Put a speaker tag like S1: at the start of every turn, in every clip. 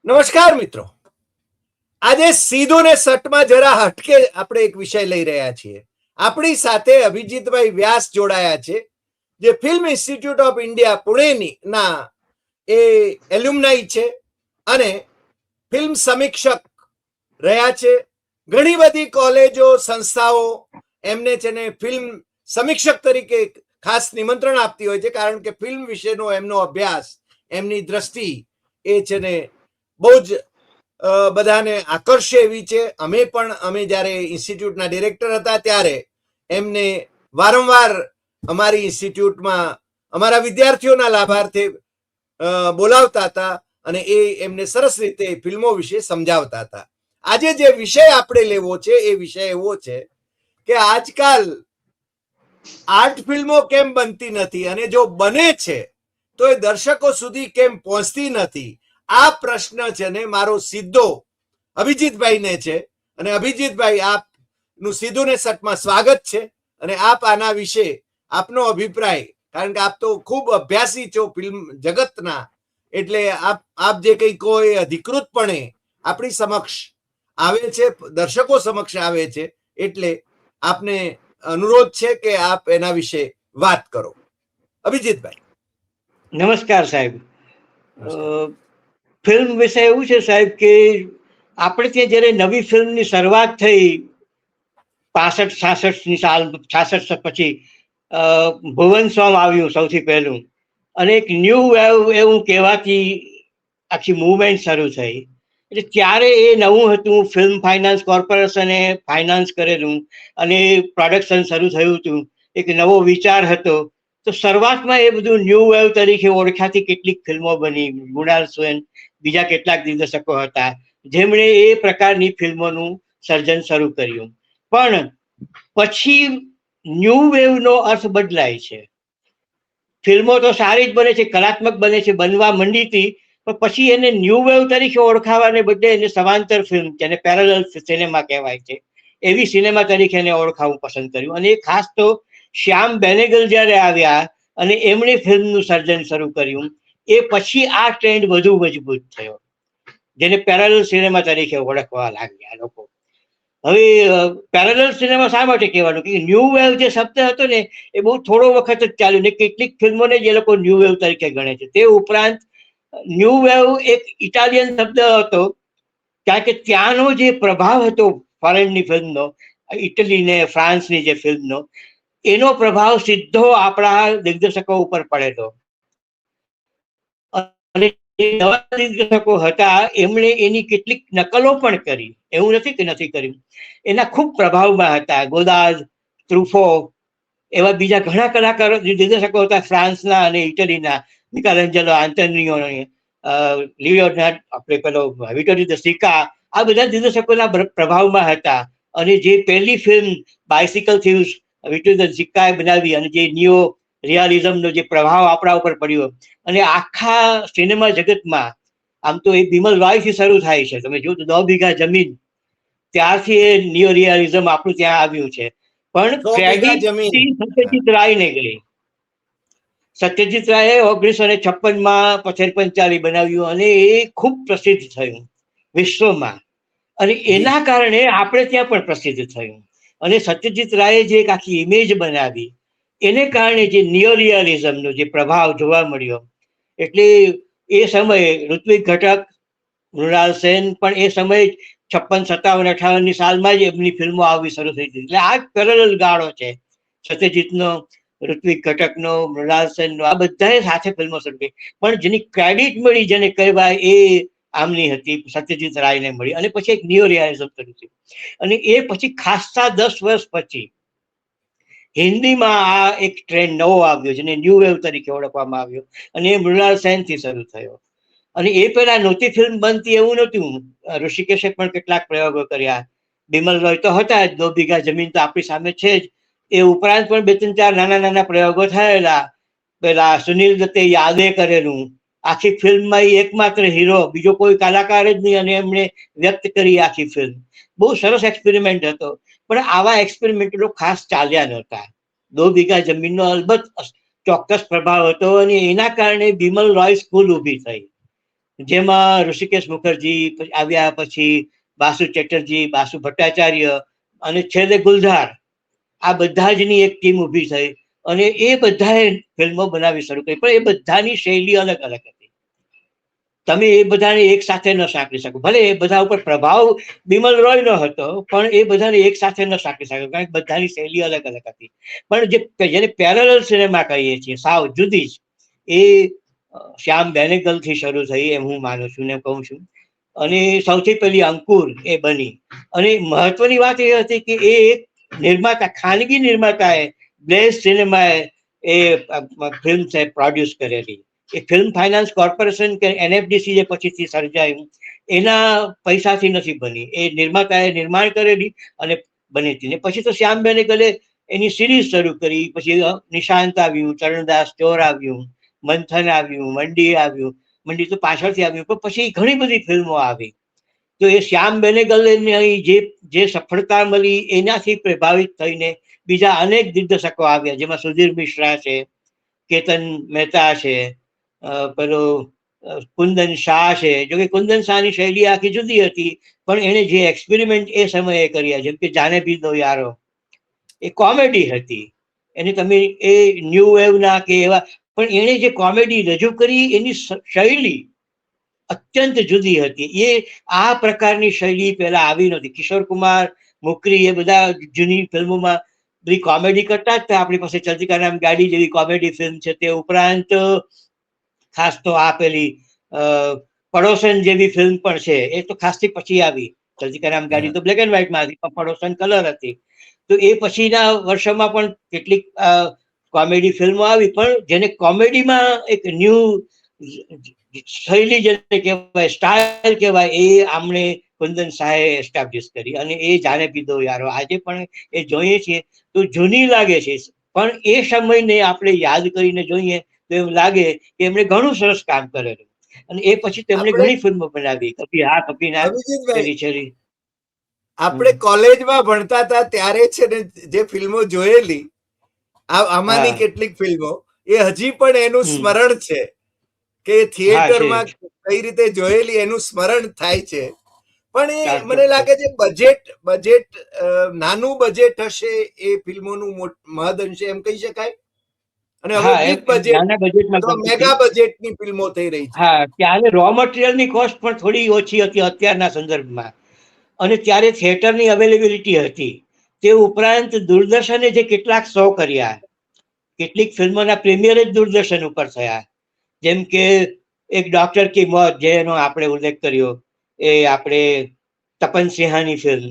S1: નમસ્કાર મિત્રો. આજે સીધો ને સટમાં જરા હટકે આપણે એક વિષય લઈ રહ્યા છીએ. આપણી સાથે અભિજીતભાઈ વ્યાસ જોડાયા છે, જે ફિલ્મ ઇન્સ્ટિટ્યૂટ ઓફ ઇન્ડિયા પુણેની ના એ એલ્યુમનાઈ છે અને ફિલ્મ સમીક્ષક રહ્યા છે. ઘણી બધી કોલેજો સંસ્થાઓ એમને છે ને ફિલ્મ સમીક્ષક તરીકે ખાસ નિમંત્રણ આપતી હોય છે, કારણ કે ફિલ્મ વિશેનો એમનો અભ્યાસ, એમની દ્રષ્ટિ એ છે ને બહુ જ બધાને આકર્ષે એવી છે. અમે જ્યારે ઇન્સ્ટિટ્યૂટના ડિરેક્ટર હતા ત્યારે એમને વારંવાર અમારી ઇન્સ્ટિટ્યૂટમાં અમારા વિદ્યાર્થીઓના લાભાર્થે બોલાવતા હતા અને એ એમને સરસ રીતે ફિલ્મો વિશે સમજાવતા હતા. આજે જે વિષય આપણે લેવો છે એ વિષય એવો છે કે આજકાલ આર્ટ ફિલ્મો કેમ બનતી નથી, અને જો બને છે તો એ દર્શકો સુધી કેમ પહોંચતી નથી. આ પ્રશ્ન છે ને મારો સીધો અભિજીતભાઈને છે, અને અભિજીતભાઈ આપનું સીધું ને સટમાં સ્વાગત છે. અને આપ આના વિશે આપનો અભિપ્રાય, કારણ કે આપ તો ખૂબ અભ્યાસી છો ફિલ્મ જગતના, એટલે આપ જે કંઈ કહો એ અધિકૃતપણે આપણી સમક્ષ આવે છે, દર્શકો સમક્ષ આવે છે, એટલે આપને અનુરોધ છે કે આપ એના વિશે વાત કરો. અભિજીતભાઈ.
S2: નમસ્કાર સાહેબ. ફિલ્મ વિશે એવું છે સાહેબ કે આપણે ત્યાં જ્યારે નવી ફિલ્મની શરૂઆત થઈ 65-66ની સાલ, 66 પછી ભુવન સોમ આવ્યું સૌથી પહેલું, અને એક ન્યૂ વેવ એવું કહેવાથી આખી મૂવમેન્ટ શરૂ થઈ. એટલે ત્યારે એ નવું હતું, ફિલ્મ ફાઇનાન્સ કોર્પોરેશને ફાઇનાન્સ કરેલું અને પ્રોડક્શન શરૂ થયું હતું, એક નવો વિચાર હતો. તો શરૂઆતમાં એ બધું ન્યૂ વેવ તરીકે ઓળખાતી કેટલીક ફિલ્મો બની. મૃણાલ સેન, બીજા કેટલાક દિગ્દર્શકો હતા જેમણે એ પ્રકારની ફિલ્મોનું સર્જન શરૂ કર્યું. પણ પછી ન્યૂ વેવનો અર્થ બદલાય છે. ફિલ્મો તો સારી જ બને છે, કલાત્મક બને છે, બનવા માંડી હતી, પણ પછી એને ન્યૂ વેવ તરીકે ઓળખાવાને બદલે એને સમાંતર ફિલ્મ, જેને પેરેલલ સિનેમા કહેવાય છે, એવી સિનેમા તરીકે એને ઓળખાવું પસંદ કર્યું. અને એ ખાસ તો શ્યામ બેનેગલ જ્યારે આવ્યા અને એમણે ફિલ્મનું સર્જન શરૂ કર્યું, એ પછી આ ટ્રેન્ડ વધુ મજબૂત થયો, જેને પેરેલલ સિનેમા તરીકે ઓળખવા લાગ્યા લોકો. હવે પેરેલલ સિનેમા શા માટે કહેવાનું કે ન્યૂ વેવ જે શબ્દ હતો ને એ બહુ થોડો વખત જ ચાલ્યો ને કેટલીક ફિલ્મોને જ એ લોકો ન્યૂ વેવ તરીકે ગણે છે. તે ઉપરાંત ન્યૂ વેવ એક ઇટાલિયન શબ્દ હતો, કારણ કે ત્યાંનો જે પ્રભાવ હતો ફોરેનની ફિલ્મનો, ઇટલી ને ફ્રાન્સની જે ફિલ્મનો, એનો પ્રભાવ સીધો આપણા દિગ્દર્શકો ઉપર પડેલો. અને જે નવા દિગ્દર્શકો હતા એમણે એની કેટલીક નકલો પણ કરી, એવું નથી કે નથી કર્યું. એના ખૂબ પ્રભાવમાં હતા. ગોદાર્દ, ટ્રુફો, એવા બીજા ઘણા કલાકારો દિગ્દર્શકો હતા ફ્રાન્સના અને ઇટલીના, મિકેલેન્જેલો, આંતોનિયો, લિયોનાર્ડ, આપણે પેલો વિટોરિયો દ સિકા, આ બધા દિગ્દર્શકોના પ્રભાવમાં હતા. અને જે પહેલી ફિલ્મ બાઇસિકલ થીવ્સ વિટોરિયો દ સિકાએ બનાવી અને જે નિયો રિયાલિઝમનો જે પ્રભાવ આપણા ઉપર પડ્યો, અને આખા સિનેમા જગતમાં, આમ તો એ બિમલ રોયથી શરૂ થાય છે, તમે જો 9 વીઘા જમીન, ત્યારથી એ નિયો રિયાલિઝમ આપણું ત્યાં આવ્યું છે. પણ ક્રેડિટ સત્યજીત રાયને ગઈ. સત્યજીત રાયે 1956માં પથેર પંચાલી બનાવ્યું અને એ ખૂબ પ્રસિદ્ધ થયું વિશ્વમાં, અને એના કારણે આપણે ત્યાં પણ પ્રસિદ્ધ થયું. અને સત્યજીત રાયે જે એક આખી ઇમેજ બનાવી, એને કારણે જે નિયો રિયાલિઝમનો જે પ્રભાવ જોવા મળ્યો, એટલે એ સમયે ઋત્વિક ઘટક, મૃણાલ સેન પણ એ સમયે 56, 57, 58ની સાલમાં જ એમની ફિલ્મો આવવી શરૂ થઈ હતી. એટલે આ પેરેલલ ગાળો છે સત્યજીતનો, ઋત્વિક ઘટકનો, મૃણાલ સેનનો, આ બધાએ સાથે ફિલ્મો શરૂ કરી. પણ જેની ક્રેડિટ મળી, જેને કહેવાય, એ આમની હતી, સત્યજીત રાયને મળી. અને પછી એક નિયો રિયાલિઝમ શરૂ થયું. અને એ પછી ખાસા 10 વર્ષ પછી હિન્દીમાં આ એક ટ્રેન્ડ નવો આવ્યો, જેને ન્યૂ વેવ તરીકે ઓળખવામાં આવ્યો, અને એ મૃણાલ સેનથી શરૂ થયો. અને એ પહેલા નહોતી ફિલ્મ બનતી એવું નહોતું. ઋષિકેશે પણ કેટલાક પ્રયોગો કર્યા. બિમલ રોય તો હતા જ, 9 વીઘા જમીન તો આપણી સામે છે જ. એ ઉપરાંત પણ 2-4 નાના નાના પ્રયોગો થયેલા. પેલા સુનિલ દત્તે યાદે કરેલું, આખી ફિલ્મમાં એ એકમાત્ર હીરો, બીજો કોઈ કલાકાર જ નહીં, અને એમણે વ્યક્ત કરી આખી ફિલ્મ. બહુ સરસ એક્સપેરિમેન્ટ હતો. પણ આવા એક્સપેરિમેન્ટો ખાસ ચાલ્યા નહોતા. 2 વીઘા જમીનનો અલબત્ત ચોક્કસ પ્રભાવ હતો, અને એના કારણે બિમલ રોય સ્કૂલ ઊભી થઈ. જેમાં ઋષિકેશ મુખર્જી આવ્યા, પછી બાસુ ચેટર્જી, બાસુ ભટ્ટાચાર્ય અને છેલ્લે ગુલઝાર, આ બધા જની એક ટીમ ઊભી થઈ અને એ બધાએ ફિલ્મો બનાવી શરૂ કરી. પણ એ બધાની શૈલી અલગ અલગ હતી. તમે એ બધાને એક સાથે ન સાંકળી શકો. ભલે એ બધા ઉપર પ્રભાવ બિમલ રોયનો હતો, પણ એ બધાને એક સાથે ન સાંકળી શકો, કારણ કે બધાની શૈલી અલગ અલગ હતી. પણ જેને પેરેલલ સિનેમા કહીએ છીએ, સાવ જુદી જ, એ શ્યામ બેનેગલ થી શરૂ થઈ એમ હું માનું છું ને કહું છું. અને સૌથી પહેલી અંકુર એ બની. અને મહત્વની વાત એ હતી કે એ એક નિર્માતા, ખાનગી નિર્માતાએ બ્લેઝ સિનેમાએ એ ફિલ્મ પ્રોડ્યુસ કરેલી. એ ફિલ્મ ફાઇનાન્સ કોર્પોરેશન કે એનએફડીસી જે પછીથી સર્જાયું એના પૈસાથી નથી બની. એ નિર્માતાએ નિર્માણ કરેલી અને બની હતી. ને પછી તો શ્યામ બેનેગલે એની સિરીઝ શરૂ કરી. પછી નિશાંત આવ્યું, ચરણદાસ ચોર આવ્યું, મંથન આવ્યું, મંડી આવ્યું. મંડી તો પાછળથી આવ્યું, પણ પછી ઘણી બધી ફિલ્મો આવી. તો એ શ્યામ બેનેગલને જે સફળતા મળી એનાથી પ્રભાવિત થઈને બીજા અનેક દિગ્દર્શકો આવ્યા, જેમાં સુધીર મિશ્રા છે, કેતન મહેતા છે, પેલો કુંદન શાહ છે. જો કે કુંદન શાહની શૈલી આખી જુદી હતી, પણ એણે જે એક્સપેરિમેન્ટ એ સમયે કર્યા, જેમ કે જાને ભી દો યારો, એ કોમેડી હતી. એને તમે એ ન્યૂ વેવ ના કે એવા, પણ એણે જે કોમેડી રજૂ કરી એની શૈલી અત્યંત જુદી હતી. એ આ પ્રકારની શૈલી પહેલા આવી નહોતી. કિશોર કુમાર, મુકરી, એ બધા જૂની ફિલ્મોમાં બધી કોમેડી કરતા જ. આપણી પાસે ચલતી કા નામ ગાડી જેવી કોમેડી ફિલ્મ છે. તે ઉપરાંત ખાસ તો આ પેલી પડોસન જેવી ફિલ્મ પણ છે, એ તો ખાસથી પછી આવી. ચલતી કા નામ ગાડી તો બ્લેક એન્ડ વ્હાઇટમાં હતી, પણ પડોસન કલર હતી. તો એ પછીના વર્ષોમાં પણ કેટલીક કોમેડી ફિલ્મો આવી, પણ જેને કોમેડીમાં એક ન્યૂ શૈલી જેને કહેવાય, સ્ટાઇલ કહેવાય, એ આમણે કુંદન શાહે એસ્ટાબ્લિશ કરી. અને એ જાને ભી દો યારો આજે પણ એ જોઈએ છીએ તો જૂની લાગે છે, પણ એ સમયને આપણે યાદ કરીને જોઈએ તો એમ લાગે કે એમણે ઘણું સરસ કામ કરેલું. અને એ પછી તેમણે
S1: આપણે
S2: ઘણી ફિલ્મો બનાવી, કભી હા કભી ના,
S1: અભિજીતભાઈ,
S2: તેરી છેરી.
S1: આપણે કોલેજમાં ભણતા હતા ત્યારે છે ને જે ફિલ્મો જોયેલી, આમાંની
S2: હા.
S1: કેટલીક ફિલ્મો એ હજી પણ એનું સ્મરણ છે કે થિયેટરમાં કઈ રીતે જોયેલી એનું સ્મરણ થાય છે. પણ એ મને લાગે છે બજેટ નાનું બજેટ હશે એ ફિલ્મોનું મહદ અંશે એમ કહી શકાય. અને હવે બિગ બજેટ અથવા મેગા બજેટની ફિલ્મો થઈ રહી છે.
S2: હા, ત્યારે રો મટીરિયલની કોસ્ટ પણ થોડી ઓછી હતી અત્યારના સંદર્ભમાં, અને ત્યારે થિયેટરની અવેલેબિલિટી હતી. તે ઉપરાંત દૂરદર્શને જે કેટલાક શો કર્યા, કેટલીક ફિલ્મોના પ્રીમિયર જ દૂરદર્શન ઉપર થયા. જેમ કે એક ડોક્ટર કી મોત, જેનો આપણે ઉલ્લેખ કર્યો, એ આપણે તપન સિંહાની ફિલ્મ.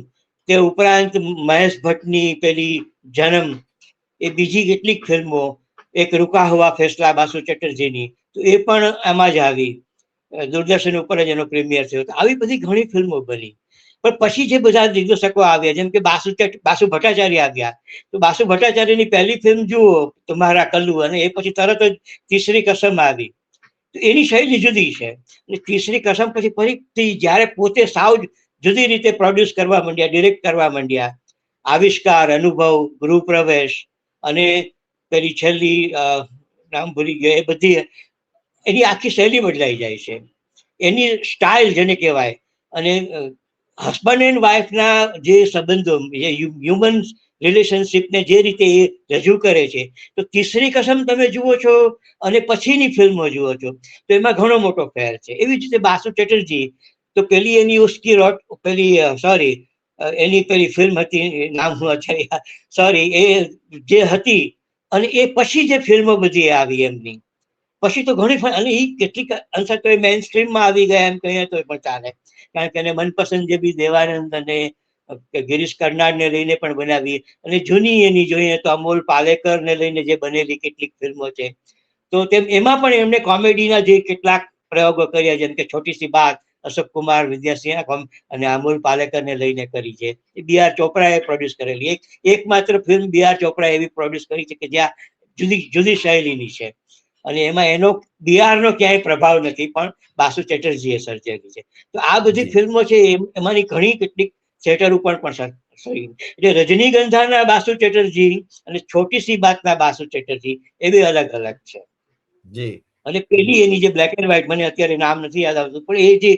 S2: તે ઉપરાંત મહેશ ભટ્ટની પેલી જન્મ, એ બીજી કેટલીક ફિલ્મો, એક રૂકા હુઆ ફેસલા બાસુ ચેટર્જીની, તો એ પણ આમાં જ આવી. દૂરદર્શન ઉપર જ એનો પ્રીમિયર થયો. આવી બધી ઘણી ફિલ્મો બની. પણ પછી જે બધા દિગ્દર્શકો આવ્યા, જેમ કે બાસુ ભટ્ટાચાર્ય આવ્યા, તો બાસુ ભટ્ટાચાર્યની પહેલી ફિલ્મ જુઓ તુમ્હારા કલ્લુ, અને એ પછી તરત જ તીસરી કસમ આવી. તો એની શૈલી જુદી છે. અને તીસરી કસમ પછી ફરીથી જ્યારે પોતે સાવ જુદી રીતે પ્રોડ્યુસ કરવા માંડ્યા, ડિરેક્ટ કરવા માંડ્યા, આવિષ્કાર, અનુભવ, ગૃહપ્રવેશ અને પેલી છેલ્લી નામ ભૂલી ગયો, એ બધી એની આખી શૈલી બદલાઈ જાય છે. એની સ્ટાઇલ જેને કહેવાય, અને હસબન્ડ એન્ડ વાઇફના જે સંબંધો, જે હ્યુમન રિલેશનશીપને જે રીતે એ રજૂ કરે છે, તો તીસરી કસમ તમે જુઓ છો અને પછીની ફિલ્મો જુઓ છો તો એમાં ઘણો મોટો ફેર છે. એવી જ રીતે બાસુ ચેટર્જી, તો પેલી એની ઉસ્કી રોટ, પેલી સોરી, એની પેલી ફિલ્મ હતી, નામ હું અત્યારે સોરી, એ જે હતી, અને એ પછી જે ફિલ્મો બધી આવી એમની પછી તો ઘણી, અને એ કેટલીક અંશે તો એ મેઇન સ્ટ્રીમમાં આવી ગયા એમ કહીએ તો પણ ચાલે, કારણ કે એને મનપસંદ જે બી દેવાનંદ અને ગિરીશ કર્નાડને લઈને પણ બનાવી, અને જૂની એની જોઈએ તો અમોલ પાલેકરને લઈને જે બનેલી કેટલીક ફિલ્મો છે, તો તેમ એમાં પણ એમને કોમેડીના જે કેટલાક પ્રયોગો કર્યા, જેમ કે છોટી સી બાત અશોક કુમાર વિદ્યાસિંહ અને અમોલ પાલેકરને લઈને કરી છે. એ બી આર ચોપરાએ પ્રોડ્યુસ કરેલી એકમાત્ર ફિલ્મ બી આર ચોપરા એવી પ્રોડ્યુસ કરી છે કે જ્યાં જુદી જુદી શૈલીની છે, અને એમાં એનો બિહારનો ક્યાંય પ્રભાવ નથી, પણ બાસુ ચેટર્જીએ સર્જેલી છે. તો આ બધી ફિલ્મો છે, એમાંની ઘણી કેટલીક થિયેટર ઉપર પણ એટલે રજનીગંધાના બાસુ ચેટર્જી અને છોટી સી બાતના બાસુ ચેટર્જી એવી અલગ અલગ છે.
S1: જી,
S2: અને પેલી એની જે બ્લેક એન્ડ વ્હાઇટ, મને અત્યારે નામ નથી યાદ આવતું, પણ એ જે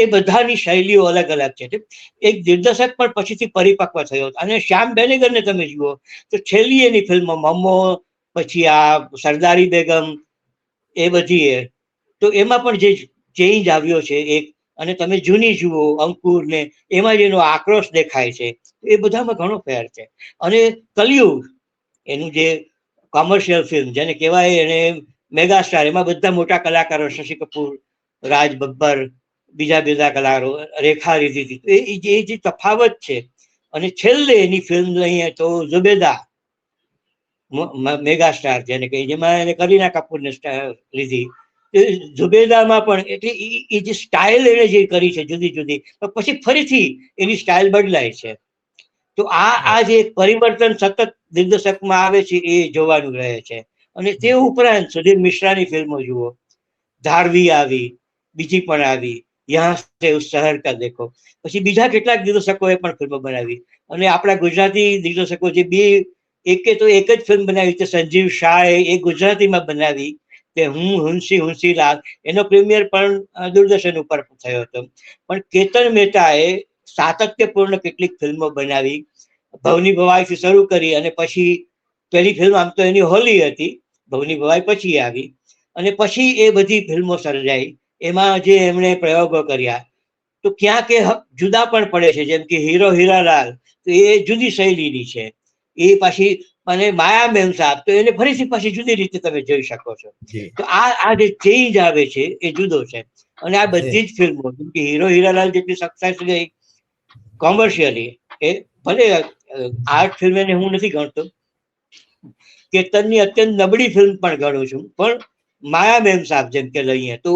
S2: એ બધાની શૈલીઓ અલગ અલગ છે. એક દિગ્દર્શક પણ પછીથી પરિપક્વ થયો. અને શ્યામ બેનેગરને તમે જુઓ તો છેલ્લી એની ફિલ્મો મમ્મો, પછી આ સરદારી બેગમ, એ બધી તો એમાં પણ જે ચેન્જ આવ્યો છે એક, અને તમે જૂની જુઓ અંકુર ને, એમાં જેનો આક્રોશ દેખાય છે, એ બધામાં ઘણો ફેર છે. અને કલયુગ એનું જે કોમર્શિયલ ફિલ્મ જેને કહેવાય, એને મેગા સ્ટાર, એમાં બધા મોટા કલાકારો, શશી કપૂર, રાજ બબ્બર, બીજા કલાકારો, રેખા રીધી, એ જે તફાવત છે. અને છેલ્લે એની ફિલ્મ લઈએ તો ઝુબેદા, મેગા સ્ટાર જેને કહી, જેમાં એને કરીના કપૂરને લીધી. ઝુબેદામાં પણ એટલે એ જે સ્ટાઇલ એને જે કરી છે જુદી જુદી, પછી ફરીથી એની સ્ટાઇલ બદલાય છે. તો આ જે પરિવર્તન સતત દિગ્દર્શકમાં આવે છે એ જોવાનું રહે છે. અને તે ઉપરાંત સુધીર મિશ્રાની ફિલ્મો જુઓ, ધારવી આવી, બીજી પણ આવી, યહાં સે ઉસ શહેર કા દેખો, પછી બીજા કેટલાક દિગ્દર્શકોએ પણ ફિલ્મો બનાવી. અને આપણા ગુજરાતી દિગ્દર્શકો જે બે એક જ ફિલ્મ બનાવી છે, સંજીવ શાહે, એ ગુજરાતીમાં બનાવી કે હું હુંસી લાલ, એનો પ્રીમિયર પણ દૂરદર્શન ઉપર થયો હતો. પણ કેતન મહેતાએ સાતત્યપૂર્ણ કેટલીક ફિલ્મો બનાવી, ભવની ભવાઈથી શરૂ કરી, અને પછી પહેલી ફિલ્મ આમ તો એની હોલી હતી, ભવની ભવાઈ પછી આવી, અને પછી એ બધી ફિલ્મો સર્જાઈ. એમાં જે એમણે પ્રયોગો કર્યા તો ક્યાંક એ જુદા પણ પડે છે. જેમ કે હીરો હીરાલાલ, તો એ જુદી શૈલીની છે. એ પાછી, અને માયા મેમ સાહેબ, તો એને ફરીથી પાછી જુદી રીતે તમે જોઈ શકો છો. તો આ જે ચેન્જ આવે છે એ જુદો છે. અને આ બધી જ ફિલ્મો, જેમ કે હીરો હીરાલાલ જેટલી સક્સેસ ગઈ કોમર્શિયલી, એ ભલે આર્ટ ફિલ્મ એને હું નથી ગણતો, કેતનની અત્યંત નબળી ફિલ્મ પણ ગણું છું, પણ માયા મેમ સાહેબ જેમ કે લઈએ તો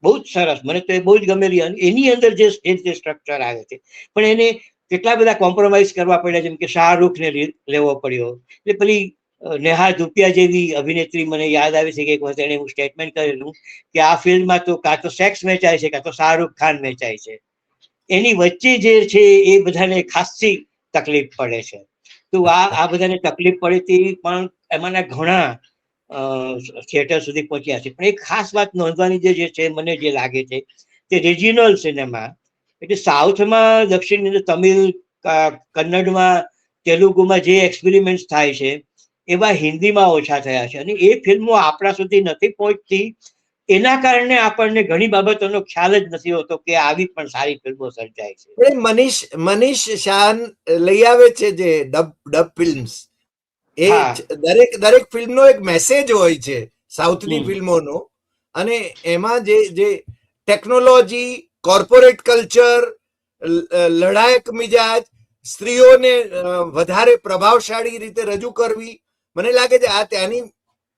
S2: બહુ જ સરસ, મને તો એ બહુ જ ગમેલી. એની અંદર જે સ્ટ્રક્ચર આવે છે, પણ એને કેટલા બધા કોમ્પ્રોમાઇઝ કરવા પડ્યા, જેમ કે શાહરૂખને લેવો પડ્યો. એટલે પેલી નેહા ધુપિયા જેવી અભિનેત્રી મને યાદ આવે છે કે એક વખત એને હું સ્ટેટમેન્ટ કરેલું કે આ ફિલ્મમાં તો કાં તો સેક્સ વેચાય છે, કાં તો શાહરૂખ ખાન વેચાય છે. એની વચ્ચે જે છે એ બધાને ખાસી તકલીફ પડે છે. તો આ બધાને તકલીફ પડે તે પણ એમાંના ઘણા થિયેટર સુધી પહોંચ્યા છે. પણ એક ખાસ વાત નોંધવાની જે છે, મને જે લાગે છે કે રિજિનલ સિનેમા, એટલે સાઉથમાં, દક્ષિણ તમિલ, કન્નડમાં, તેલુગુમાં જે એક્સપેરિમેન્ટ થાય છે એવા હિન્દીમાં ઓછા થયા છે. અને એ ફિલ્મો આપણા સુધી નથી પહોંચતી, એના કારણે આપણને ઘણી બાબતોનો ખ્યાલ જ નથી હોતો કે આવી પણ સારી ફિલ્મો સર્જાય છે.
S1: મનીષ શાન લઈ આવે છે જે ડબ ફિલ્મ્સ, એ દરેક ફિલ્મનો એક મેસેજ હોય છે સાઉથની ફિલ્મોનો. અને એમાં જે ટેકનોલોજી, કોર્પોરેટ કલ્ચર, લડાયક મિજાજ, સ્ત્રીઓને વધારે પ્રભાવશાળી રીતે રજૂ કરવી, મને લાગે છે આ ત્યાંની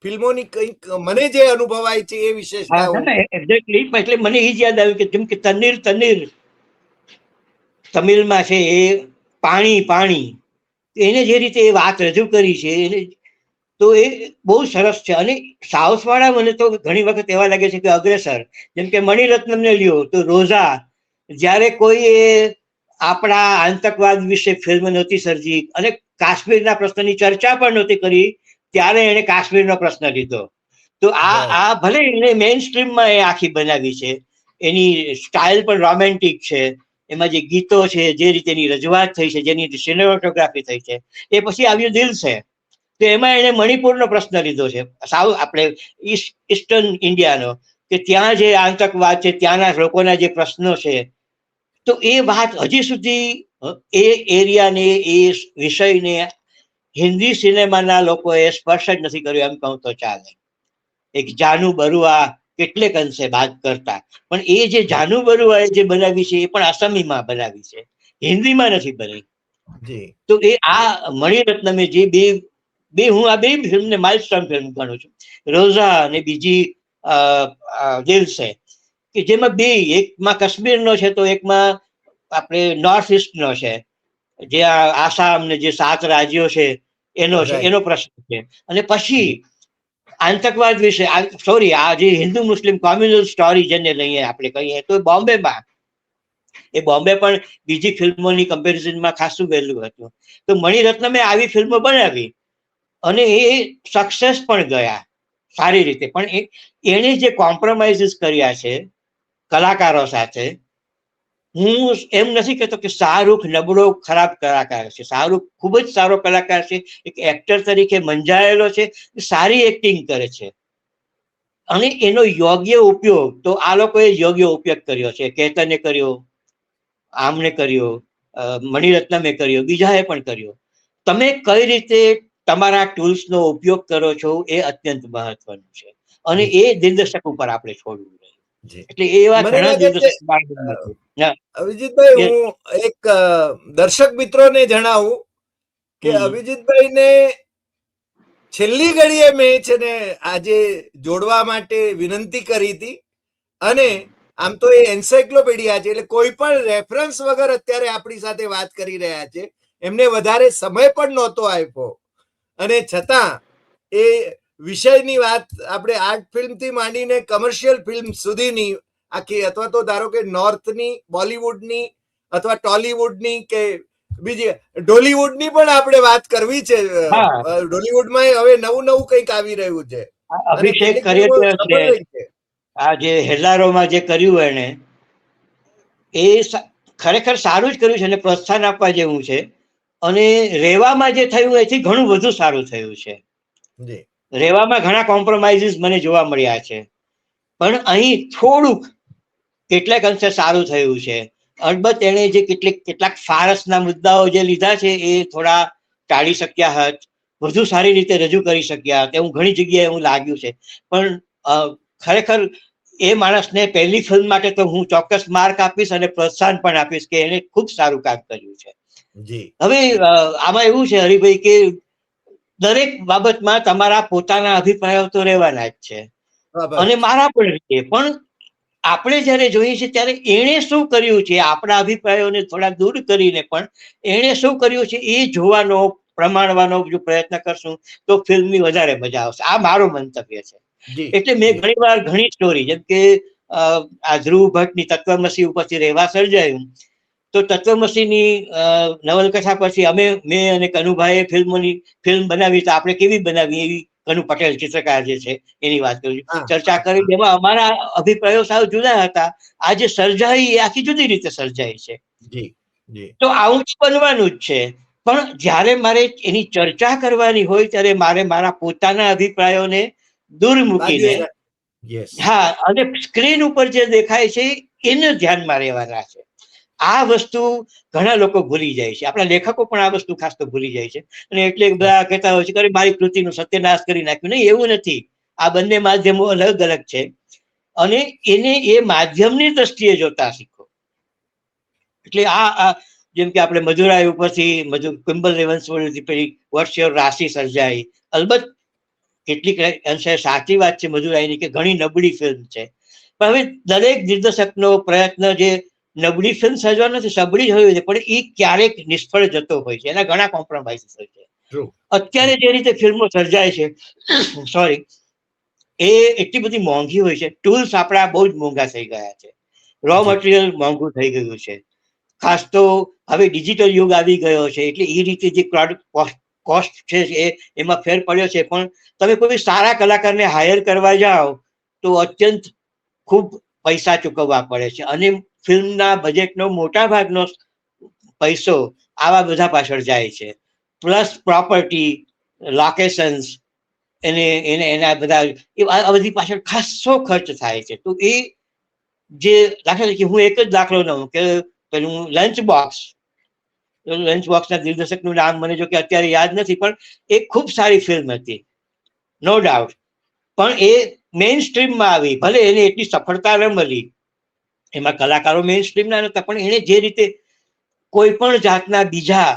S1: ફિલ્મોની કંઈક મને જે અનુભવાય છે એ વિશેષતા.
S2: એક્ઝેક્ટલી, એટલે મને એ જ યાદ આવ્યું કે જેમ કે તનીર તમિલમાં છે, એ પાણી એને જે રીતે એ વાત રજૂ કરી છે એને, તો એ બહુ સરસ છે. અને સાઉથ વાળા મને તો ઘણી વખત એવા લાગે છે કે અગ્રેસર, જેમ કે મણિરત્નમને લ્યો તો રોઝા, જ્યારે કોઈ આપણા આતંકવાદ વિશે ફિલ્મ નહોતી સર્જી અને કાશ્મીરના પ્રશ્નની ચર્ચા પણ નહોતી કરી, ત્યારે એને કાશ્મીરનો પ્રશ્ન લીધો. તો આ ભલે એને મેઇન સ્ટ્રીમમાં એ આખી બનાવી છે, એની સ્ટાઇલ પણ રોમેન્ટિક છે, એમાં જે ગીતો છે, જે રીતેની રજૂઆત થઈ છે, જેની સિનેમેટોગ્રાફી થઈ છે. એ પછી આવ્યું દિલ છે, તો એમાં એને મણિપુરનો પ્રશ્ન લીધો છે, આપણે ઈસ્ટર્ન ઇન્ડિયાનો, કે ત્યાં જે આતંકવાદ છે, ત્યાંના લોકોના જે પ્રશ્નો છે. તો એ વાત હજી સુધી એ એરિયાને, એ વિષયને હિન્દી સિનેમાના લોકોએ સ્પર્શ જ નથી કર્યો એમ કહું તો ચાલે. એક જાનુ બરુઆ કેટલેક અંશે વાત કરતા, પણ એ જે જાનુ બરુઆએ જે બનાવી છે એ પણ આસામીમાં બનાવી છે, હિન્દીમાં નથી બની. તો એ આ મણિરત્નમે જે હું આ બે ફિલ્મને માઇલસ્ટોન ફિલ્મ ગણું છું, રોઝા અને બીજી દિલ છે, કે જેમાં બે, એકમાં કાશ્મીરનો છે તો એકમાં આપણે નોર્થ ઈસ્ટનો છે, જે આસામ ને જે 7 રાજ્યો છે એનો પ્રશ્ન છે. અને પછી આતંકવાદ વિશે, સોરી, આ જે હિન્દુ મુસ્લિમ કોમ્યુનલ સ્ટોરી જેને લઈએ આપણે કહીએ તો બોમ્બેમાં, એ બોમ્બે પણ બીજી ફિલ્મોની કમ્પેરિઝનમાં ખાસું વહેલું હતું. તો મણિરત્નમે આવી ફિલ્મો બનાવી અને એ સક્સેસ પણ ગયા. સારી રીતે. પણ એણે જે કોમ્પ્રોમાઇઝીસ કર્યા છે કલાકારો સાથે, હું એમ નથી કહેતો કે શાહરૂખ નબળો ખરાબ કલાકાર છે. શાહરૂખ ખૂબ જ સારો કલાકાર છે, એક એક્ટર તરીકે મંજાયેલો છે, સારી એક્ટિંગ કરે છે. અને એનો યોગ્ય ઉપયોગ તો આ લોકોએ યોગ્ય ઉપયોગ કર્યો છે. કેતને કર્યો, આમને કર્યો, મણિરત્નમે કર્યો, બીજાએ પણ કર્યો. તમે કઈ રીતે તમારા ટૂલ્સનો ઉપયોગ કરો છો એ અત્યંત મહત્વનું છે, અને એ દિગ્દર્શક ઉપર આપણે છોડવું જોઈએ. એટલે એવા
S1: મને
S2: ઘણા
S1: લાગે છે
S2: દિગ્દર્શક.
S1: અભિજીતભાઈ, હું એક દર્શક મિત્રોને જણાવું કે અભિજીતભાઈને છેલ્લી ઘડીએ મેં છે ને આજે જોડવા માટે વિનંતી કરી હતી, અને આમ તો એ એન્સાઇક્લોપીડિયા છે એટલે કોઈ પણ રેફરન્સ વગર અત્યારે આપણી સાથે વાત કરી રહ્યા છે. એમને વધારે સમય પણ નહોતો આપ્યો, અને છતાં એ વિષયની વાત આપણે આર્ટ ફિલ્મથી માંડીને કમર્શિયલ ફિલ્મ સુધીની આખી, અથવા તો ધારો કે નોર્થની, બોલિવૂડની અથવા ટોલીવુડની કે બીજી ઢોલીવુડની પણ આપણે વાત કરવી છે. ઢોલીવુડમાં હવે નવું નવું કંઈક આવી રહ્યું છે.
S2: અભિષેક કર્યો આ જે હેલ્લારોમાં જે કર્યું એને, એ ખરેખર સારું જ કર્યું છે અને પ્રોત્સાહન આપવા જેવું છે. અને રેવામાં જે થયું એથી ઘણું વધુ સારું થયું છે. રેવામાં ઘણા કોમ્પ્રોમાઇઝીસ મને જોવા મળ્યા છે, પણ અહીં થોડુંક કેટલાક અંશે સારું થયું છે. અલબત્ત એણે જે કેટલાક ફારસના મુદ્દાઓ જે લીધા છે એ થોડા ટાળી શક્યા હોત, વધુ સારી રીતે રજૂ કરી શક્યા હોત એવું ઘણી જગ્યાએ એવું લાગ્યું છે. પણ ખરેખર એ માણસને પહેલી ફિલ્મ માટે તો હું ચોક્કસ માર્ક આપીશ અને પ્રોત્સાહન પણ આપીશ કે એને ખૂબ સારું કામ કર્યું છે. હવે આમાં એવું છે હરિભાઈ કે દરેક બાબતમાં તમારા પોતાના અભિપ્રાયો તો રહેવાના જ છે, અને મારા પણ રીતે. પણ આપણે જયારે જોઈએ છીએ ત્યારે એણે શું કર્યું છે, આપણા અભિપ્રાયોને થોડા દૂર કરીને પણ એણે શું કર્યું છે એ જોવાનો, પ્રમાણવાનો જો પ્રયત્ન કરશું તો ફિલ્મની વધારે મજા આવશે. આ મારું મંતવ્ય છે. એટલે મેં ઘણી વાર ઘણી સ્ટોરી, જેમ કે આ ધ્રુવ ભટ્ટની તત્વમસી ઉપરથી રેવા સર્જાયું, તો તત્વમસીની નવલકથા પછી મેં અને કનુભાઈએ ફિલ્મ બનાવી, તો આપણે કેવી બનાવી એવી કનુ પટેલ ચિત્રકાર જે છે એની વાત કરું છું, ચર્ચા કરી. એમાં અમારા અભિપ્રાયો સાવ જુદા હતા. આ જે સર્જાઈ એ આખી જુદી રીતે સર્જાઈ છે. તો આવું જ બનવાનું જ છે. પણ જ્યારે મારે એની ચર્ચા કરવાની હોય ત્યારે મારે મારા પોતાના અભિપ્રાયોને દૂર મૂકીને, હા, અને સ્ક્રીન ઉપર જે દેખાય છે એને ધ્યાનમાં રહેવાના છે. આ વસ્તુ ઘણા લોકો ભૂલી જાય છે. આપણા લેખકો પણ આ વસ્તુ ખાસ તો ભૂલી જાય છે, અને એટલે બધા કહેતા હોય છે કે મારી કૃતિનો સત્યનાશ કરી નાખ્યું. નહીં, એવું નથી. આ બંને માધ્યમો અલગ અલગ છે, અને એને એ માધ્યમની દ્રષ્ટિએ જોતા શીખો. એટલે આ જેમ કે આપણે મધુરાઈ ઉપરથી કિંબલ રેવન્સવર્થથી પેલી વોટ્સ યોર રાશિ સર્જાઈ, અલબત્ત કેટલીક અંશે સાચી વાત છે મધુરાઈની કે ઘણી નબળી ફિલ્મ છે, પણ હવે દરેક દિગ્દર્શકનો પ્રયત્ન જે નબળી ફિલ્મ સર્જવા નથી, સબળી જ હોય છે, પણ એ ક્યારેક નિષ્ફળ જતો હોય છે. એના ઘણા કોમ્પ્રોમાઇઝ હોય છે. અત્યારે જે રીતે ફિલ્મો સર્જાય છે, સોરી, એ એટલી બધી મોંઘી હોય છે. ટૂલ્સ આપણા બહુ જ મોંઘા થઈ ગયા છે. રો મટીરિયલ મોંઘું થઈ ગયું છે. ખાસ તો હવે ડિજિટલ યુગ આવી ગયો છે, એટલે એ રીતે જે કોસ્ટ છે એમાં ફેર પડ્યો છે. પણ તમે કોઈ સારા કલાકારને હાયર કરવા જાઓ તો અત્યંત ખૂબ પૈસા ચૂકવવા પડે છે, અને ફિલ્મના બજેટનો મોટા ભાગનો પૈસો આવા બધા પાછળ જાય છે. પ્લસ પ્રોપર્ટી, લોકેશન્સ, એના બધા આ બધી પાછળ ખાસો ખર્ચ થાય છે. તો એ જે દાખલા તરીકે હું એક જ દાખલો લઉં કે પેલું લંચ બોક્સના દિગ્દર્શકનું નામ મને જો કે અત્યારે યાદ નથી, પણ એ ખૂબ સારી ફિલ્મ હતી, નો ડાઉટ. પણ એ મેઇન સ્ટ્રીમમાં આવી, ભલે એને એટલી સફળતા ન મળી, એમાં કલાકારો મેઇન સ્ટ્રીમના નહોતા, પણ એને જે રીતે કોઈ પણ જાતના બીજા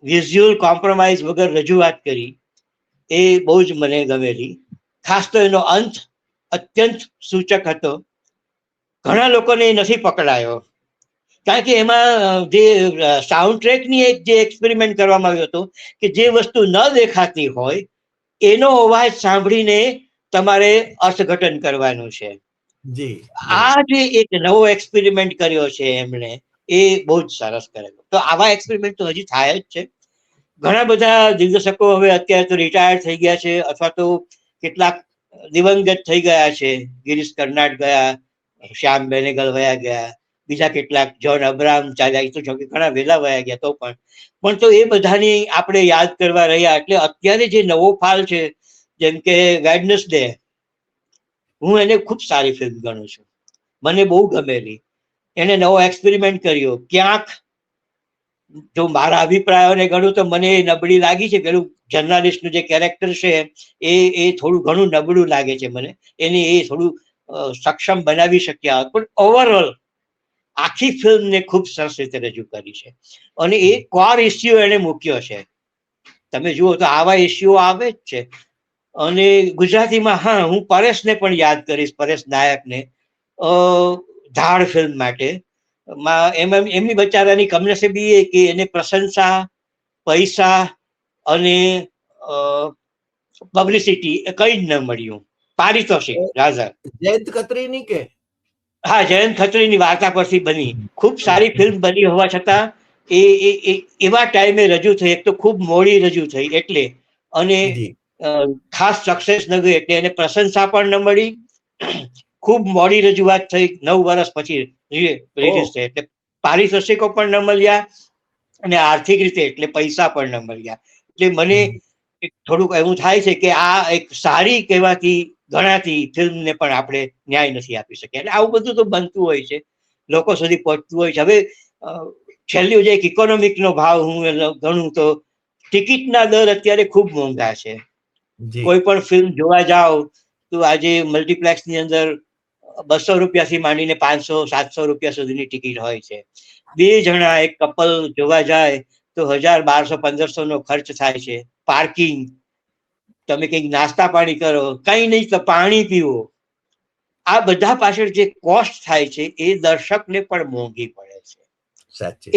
S2: વિઝ્યુઅલ કોમ્પ્રોમાઇઝ વગર રજૂઆત કરી એ બહુ જ મને ગમેલી. ખાસ તો એનો અંત અત્યંત સૂચક હતો. ઘણા લોકોને એ નથી પકડાયો, કારણ કે એમાં જે સાઉન્ડ ટ્રેકની એક જે એક્સપેરિમેન્ટ કરવામાં આવ્યો હતો કે જે વસ્તુ ન દેખાતી હોય એનો અવાજ સાંભળીને તમારે અર્થઘટન કરવાનું છે. આ જે એક નવો એક્સપેરિમેન્ટ કર્યો છે એમણે, એ બહુ જ સરસ કરેલો. તો આવા એક્સપેરિમેન્ટ તો હજી થાય જ છે. ઘણા બધા દિગ્દર્શકો હવે અત્યારે તો રિટાયર થઈ ગયા છે, અથવા તો કેટલાક દિવંગત થઈ ગયા છે. ગિરીશ કર્નાડ ગયા, શ્યામ બેનેગલ વયા ગયા, બીજા કેટલાક જોન અબ્રાહમ ચાલ્યા, એ તો જોકે ઘણા વહેલા વયા ગયા તો પણ તો એ બધાની આપણે યાદ કરવા રહ્યા. એટલે અત્યારે જે નવો ફાલ છે, જેમ કે વેડનસડે, હું એને ખૂબ સારી ફિલ્મ ગણું છું, મને બહુ ગમેલી. એને નવો એક્સપેરિમેન્ટ કર્યો. ક્યાંક જો મારા અભિપ્રાયોને ગણું તો મને નબળી લાગી છે. પેલું જર્નાલિસ્ટનું જે કેરેક્ટર છે એ થોડું ઘણું નબળું લાગે છે મને. એને એ થોડું સક્ષમ બનાવી શક્યા હોત, પણ ઓવરઓલ આખી ફિલ્મને ખૂબ સરસ રીતે રજૂ કરી છે. અને એ કોર ઇસ્યુ એને મૂક્યો છે. તમે જુઓ તો આવા ઇસ્યુઓ આવે જ છે. અને ગુજરાતીમાં હા, હું પરેશને પણ યાદ કરીશ, પરેશ નાયકને, ધાડ ફિલ્મ માટે. એમની બચારાની કમનસીબી એ કે એને પ્રશંસા, પૈસા અને પબ્લિસિટી કઈ જ ન મળ્યું. પારિતોષિક રાજા
S1: જયંત ખત્રીની કે
S2: હા, જયંત ખત્રીની વાર્તા પરથી બની ખૂબ સારી ફિલ્મ બની હોવા છતાં એ એવા ટાઈમે રજૂ થઈ, એક તો ખૂબ મોડી રજૂ થઈ એટલે, અને ખાસ સક્સેસ ન ગઈ એટલે એને પ્રશંસા પણ ન મળી. ખૂબ મોડી રજૂઆત થઈ, 9 વર્ષ પછી રિલીઝ થઈ, એટલે પારિતોષિકો પણ ન મળ્યા અને આર્થિક રીતે એટલે પૈસા પણ ન મળ્યા. એટલે મને થોડુંક એવું થાય છે કે આ એક સારી કહેવાતી ગણાતી ફિલ્મને પણ આપણે ન્યાય નથી આપી શક્યા. એટલે આવું બધું તો બનતું હોય છે, લોકો સુધી પહોંચતું હોય છે. હવે છેલ્લું જે એક ઇકોનોમિકનો ભાવ હું ગણું તો ટિકિટના દર અત્યારે ખૂબ મોંઘા છે. કોઈ પણ ફિલ્મ જોવા જાઓ તો આજે મલ્ટીપ્લેક્સની અંદર 200 રૂપિયાથી માંડીને 500-700 રૂપિયા સુધીની ટિકિટ હોય છે. 2 જણા એક કપલ જોવા જાય તો 1000-1200-1500 નો ખર્ચ થાય છે. પાર્કિંગ, તમે કંઈક નાસ્તા પાણી કરો, કઈ નહીં તો પાણી પીવો, આ બધા પાછળ જે કોસ્ટ થાય છે એ દર્શકને પણ મોંઘી પડે છે.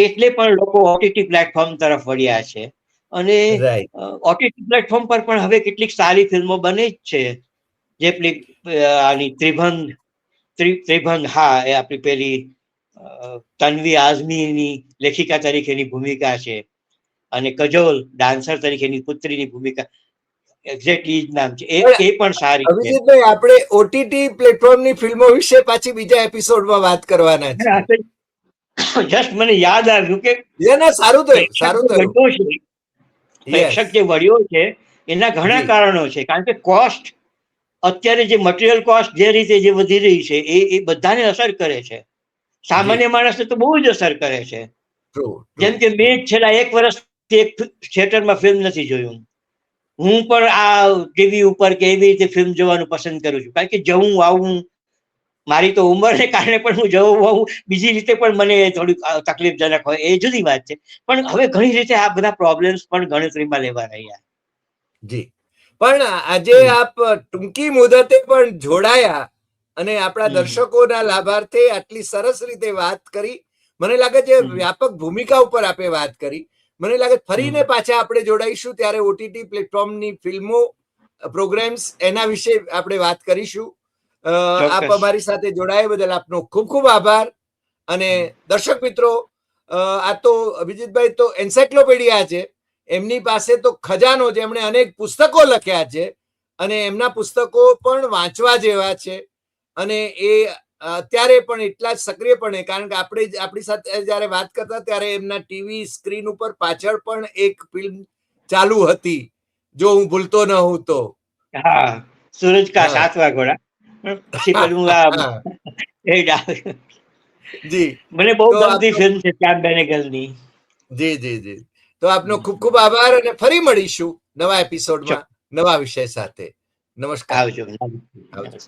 S2: એટલે પણ લોકો ઓટીટી પ્લેટફોર્મ તરફ વળ્યા છે. અને ઓટીટી પ્લેટફોર્મ પર પણ હવે કેટલીક સારી ફિલ્મો બને જ છે. જે આની ત્રિભંગ, હા, એ આપણી પેલી તન્વી આઝમીની લેખિકા તરીકેની ભૂમિકા છે, અને કજોલ ડાન્સર તરીકેની પુત્રીની ભૂમિકા, એક્ઝેક્ટલી જ નામ છે, એ પણ સારી છે.
S1: અભિજીતભાઈ, આપણે ઓટીટી પ્લેટફોર્મની ફિલ્મો વિશે પાછી બીજા એપિસોડમાં વાત કરવાના છે.
S2: જસ્ટ મને યાદ આવ્યું કે
S1: સારું થયું.
S2: પ્રેક્ષક જે વળ્યો છે એના ઘણા કારણો છે. કારણ કે કોસ્ટ, અત્યારે જે મટીરિયલ કોસ્ટ જે રીતે જે વધી રહી છે એ બધાને અસર કરે છે. સામાન્ય માણસને તો બહુ જ અસર કરે છે. જેમ કે મેં છેલ્લા 1 વર્ષથી એક થિયેટરમાં ફિલ્મ નથી જોયું. હું પણ આ ટીવી ઉપર કે એવી રીતે ફિલ્મ જોવાનું પસંદ કરું છું. કારણ કે જવું આવું, મારી તો ઉંમરને કારણે પણ હું જવું આવું, બીજી રીતે પણ મને થોડીક તકલીફજનક હોય, એ જુદી વાત છે. પણ હવે ઘણી રીતે આ બધા પ્રોબ્લેમ્સ પણ ગણતરીમાં લેવા રહ્યા.
S1: જી, પણ આજે આપ ટૂંકી મુદતે પણ જોડાયા અને આપણા દર્શકોના લાભાર્થે આટલી સરસ રીતે વાત કરી. મને લાગે છે વ્યાપક ભૂમિકા ઉપર આપે વાત કરી. મને લાગે ફરીને પાછા આપણે જોડાઈશું ત્યારે ઓટીટી પ્લેટફોર્મની ફિલ્મો, પ્રોગ્રામ્સ, એના વિશે આપણે વાત કરીશું. આપ અમારી સાથે જોડાયા બદલ આપનો ખૂબ ખૂબ આભાર. અને દર્શક મિત્રો, આ તો અભિજીતભાઈ તો એન્સાઇક્લોપીડિયા છે. એમની પાસે તો ખજાનો છે. એમણે અનેક પુસ્તકો લખ્યા છે અને એમના પુસ્તકો પણ વાંચવા જેવા છે. અને એ અત્યારે પણ એટલા જ સક્રિયપણે, કારણ કે આપણે આપણી સાથે જયારે વાત કરતા ત્યારે એમના ટીવી સ્ક્રીન ઉપર પાછળ પણ એક ફિલ્મ ચાલુ હતી, જો હું ભૂલતો ન હું તો.
S2: હા, સૂરજ કા સાતવા ઘોડા. પછી પેલું
S1: જી,
S2: મને બહુ ગમતી ફિલ્મ છે શ્યામ બેનેગલની.
S1: જી જી જી. તો આપનો ખૂબ ખૂબ આભાર અને ફરી મળીશું નવા એપિસોડમાં નવા વિષય સાથે. નમસ્કાર.
S2: આવજો.
S1: આવજો.